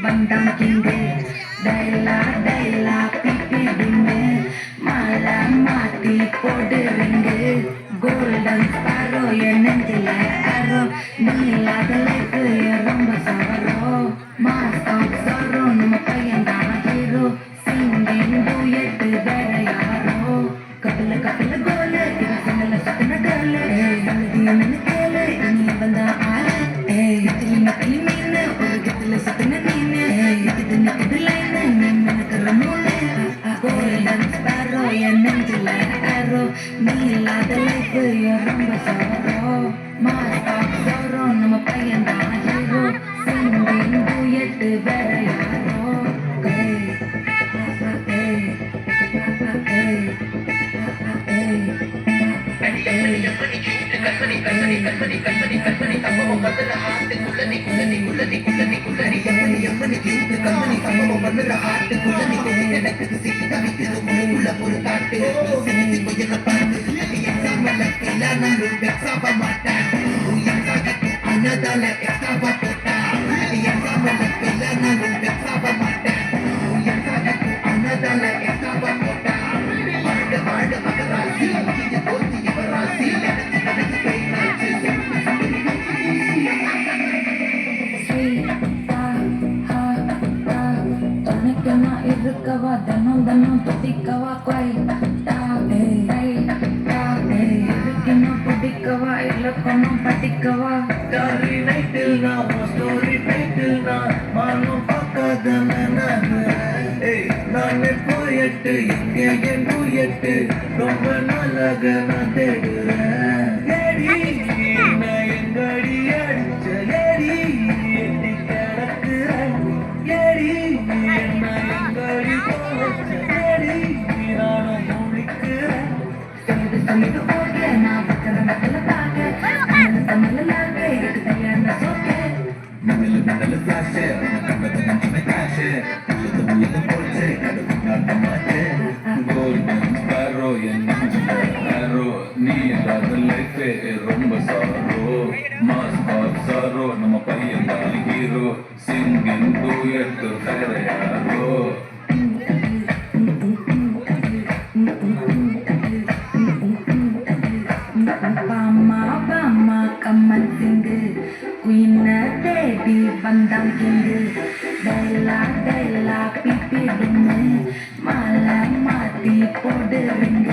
வந்தான் king டைலா டைலா BP டிங்கு மாலை மாத்தி போடுறீங்க கோல்டன் ஸ்பாரோ என் நெஞ்சில அரோ நீ இல்லாத லைஃப் ரொம்ப சவரோ மாஸ்டாக் சாரோ நம்ம பையன் தான் ஹீரோ சிங்கிங் டூயட் வேற யாரோ கபில கபில கோல இது சங்கல சுத்தின டர்ல சங்கதிய நினைக்கல இனி வந்த ஆளு நெத்திலி நெத்திலி மீன் ஒரு கத்தில சுத்தின நீனு இது நிக்குது லைன் நீ நினைக்கிற மூணு கோல்டன் ஸ்பாரோ என் நெஞ்சில அரோ நீ இல்லாத லைஃப் ரொம்ப சவரோ மாஸ்டாக் சாரோ நம்ம பையன் தான் ஹீரோ சிங்கிங் டூயட் வேற யாரோ இருக்கவா தனம் தனம் துடிக்கவா குவைட்டா இருக்கணும் பிடிக்கவா இலக்கணம் படிக்கவா ஸ்டாரி நைட்டில் நான் ஸ்டோரி டைட்டில் நான் மானும் பார்க்காத நானே போயட்டு எங்கே என் டூயட்டு ரொம்ப நாளாக நான் தேடுறேன் ஏடி நான் எங்கடி அடிச்ச ஏடி எட்டி கிடக்குறேன் ஏடி என்ன எங்கடி போச்ச ஏடி நானும் முழிக்கிறேன் சொல்லிட்டு சொல்லிட்டு போக நான் பக்கத மக்கள பார்க்க தமிழலாக இருக்குதையான சோக்க மின்னல ஃபிளாஷ் கண்ணத்துல கேஷ் உள்ளது உள்ளது போச்சு நடுவு நாட்ட மாட்டேன் கோல்டன் ஸ்பாரோ என் நெஞ்சில ஆரோ நீ இல்லாத லைஃபே ரொம்ப சாரோ மாஸ்டாக் சாரோ நம்ம பையன் தான் ஹீரோ சிங்கிங் டூயட் வேற யாரோ பாமா பாமா கம்மன் சிங்கு குயின தேடி வந்தான் கிங்கு டைலா டைலா பிபி டிங்கு மாலை மாத்தி போடுறீங்க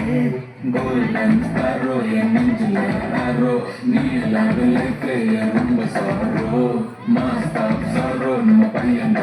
கோல்டன் ஸ்பாரோ என் நெஞ்சில ஆரோ நீ இல்லாத லைஃபே ரொம்ப சாரோ மாஸ்டாக் சாரோ நம்ம பையன்